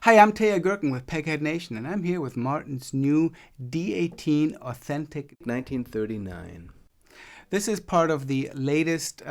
Hi, I'm Teja Gerken with Peghead Nation, and I'm here with Martin's new D-18 Authentic 1939. This is part of the latest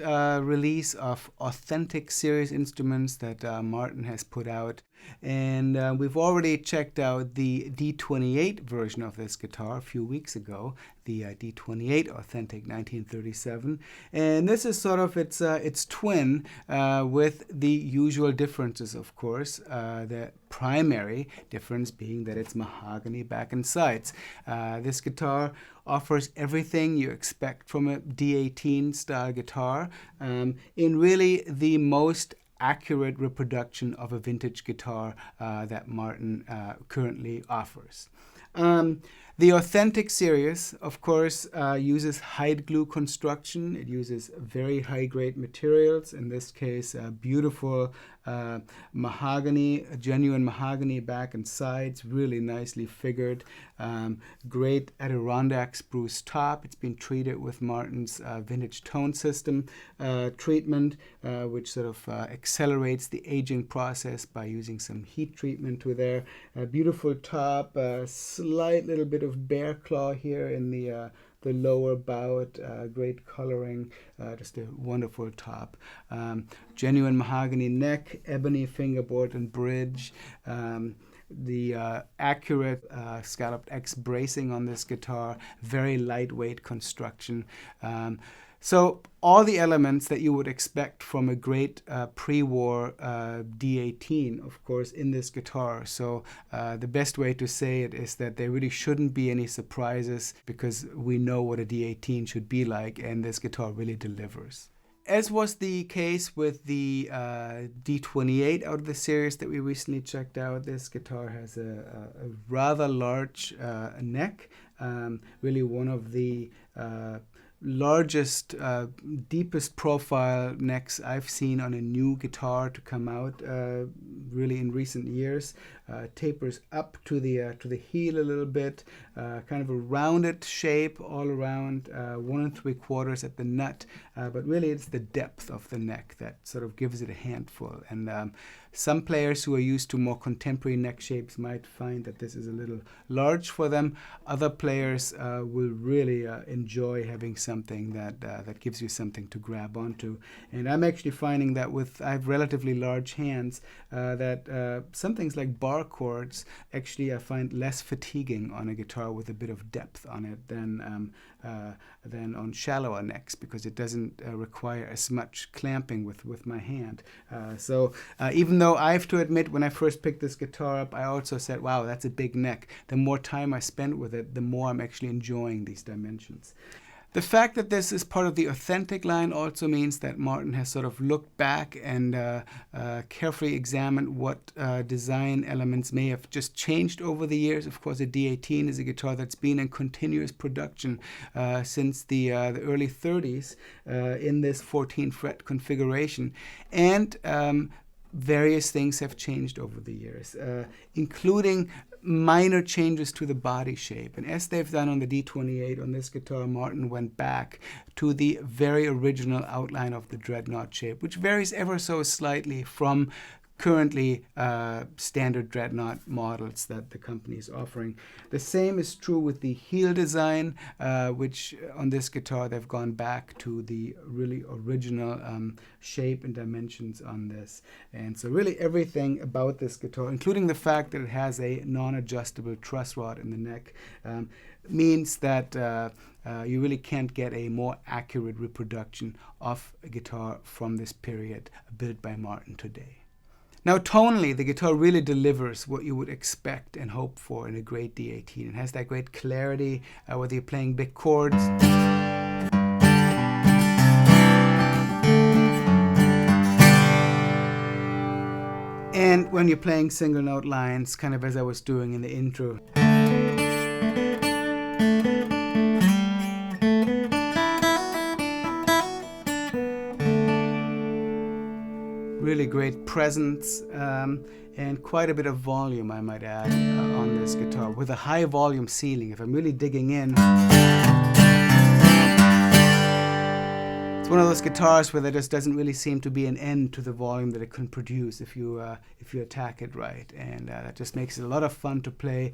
release of authentic series instruments that Martin has put out. And we've already checked out the D28 version of this guitar a few weeks ago, the D28 Authentic 1937. And this is sort of its twin with the usual differences, of course. The primary difference being that it's mahogany back and sides. This guitar offers everything you expect from a D-18 style guitar in really the most accurate reproduction of a vintage guitar that Martin currently offers. The Authentic series, of course, uses hide glue construction. It uses very high-grade materials, in this case, beautiful mahogany, genuine mahogany back and sides, really nicely figured. Great Adirondack spruce top. It's been treated with Martin's vintage tone system treatment, which sort of accelerates the aging process by using some heat treatment to there. A beautiful top, a slight little bit of bear claw here in the lower bout, great coloring, just a wonderful top. Genuine mahogany neck, ebony fingerboard and bridge. The accurate Scalloped X bracing on this guitar, very lightweight construction. So all the elements that you would expect from a great pre-war D-18, of course, in this guitar. So the best way to say it is that there really shouldn't be any surprises because we know what a D-18 should be like, and this guitar really delivers. As was the case with the D28 out of the series that we recently checked out, this guitar has a rather large neck, really one of the largest, deepest profile necks I've seen on a new guitar to come out really in recent years. Tapers up to the heel a little bit, kind of a rounded shape all around, 1 3/4 at the nut, but really it's the depth of the neck that sort of gives it a handful. And some players who are used to more contemporary neck shapes might find that this is a little large for them. Other players will really enjoy having something that gives you something to grab onto. And I'm actually finding that I have relatively large hands, that some things like bar chords actually I find less fatiguing on a guitar with a bit of depth on it than on shallower necks, because it doesn't require as much clamping with my hand. So even though I have to admit, when I first picked this guitar up, I also said, wow, that's a big neck. The more time I spend with it, the more I'm actually enjoying these dimensions. The fact that this is part of the Authentic line also means that Martin has sort of looked back and carefully examined what design elements may have just changed over the years. Of course, the D-18 is a guitar that's been in continuous production since the early 30s in this 14-fret configuration. And various things have changed over the years, including minor changes to the body shape. And as they've done on the D28 on this guitar, Martin went back to the very original outline of the dreadnought shape, which varies ever so slightly from currently standard dreadnought models that the company is offering. The same is true with the heel design, which on this guitar they've gone back to the really original shape and dimensions on this. And so really everything about this guitar, including the fact that it has a non-adjustable truss rod in the neck, means that you really can't get a more accurate reproduction of a guitar from this period built by Martin today. Now, tonally, the guitar really delivers what you would expect and hope for in a great D-18. It has that great clarity, whether you're playing big chords, and when you're playing single note lines, kind of as I was doing in the intro. Really great presence and quite a bit of volume, I might add, on this guitar, with a high volume ceiling. If I'm really digging in, it's one of those guitars where there just doesn't really seem to be an end to the volume that it can produce if you attack it right, and that just makes it a lot of fun to play.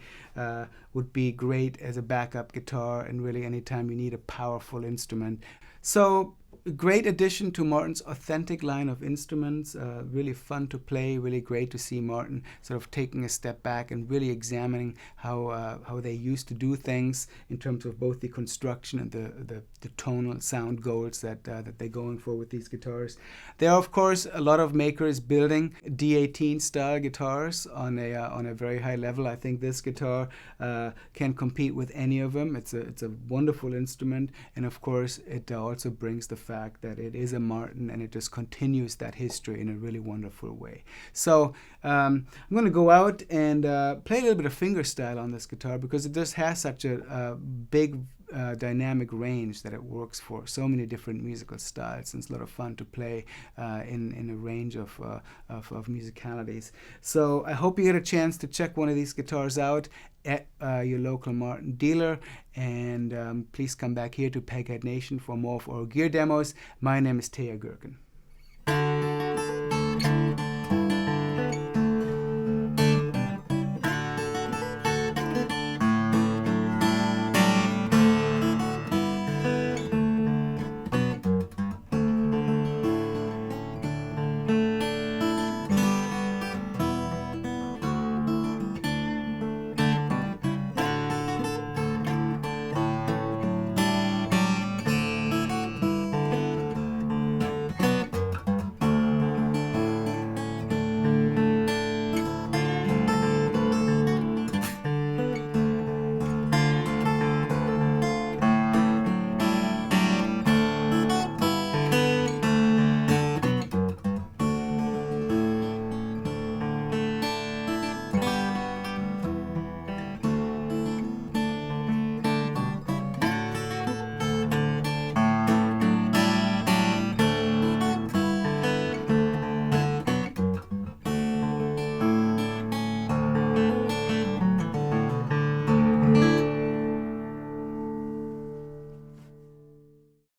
Would be great as a backup guitar, and really anytime you need a powerful instrument. So a great addition to Martin's authentic line of instruments. Really fun to play, really great to see Martin sort of taking a step back and really examining how they used to do things in terms of both the construction and the tonal sound goals that they're going for with these guitars. There are, of course, a lot of makers building D-18 style guitars on a very high level. I think this guitar can compete with any of them. It's a wonderful instrument, and of course it also brings the fact that it is a Martin, and it just continues that history in a really wonderful way. So I'm going to go out and play a little bit of fingerstyle on this guitar, because it just has such a big dynamic range that it works for so many different musical styles, and it's a lot of fun to play in a range of musicalities. So I hope you get a chance to check one of these guitars out at your local Martin dealer, and please come back here to Peghead Nation for more of our gear demos. My name is Teja Gerken.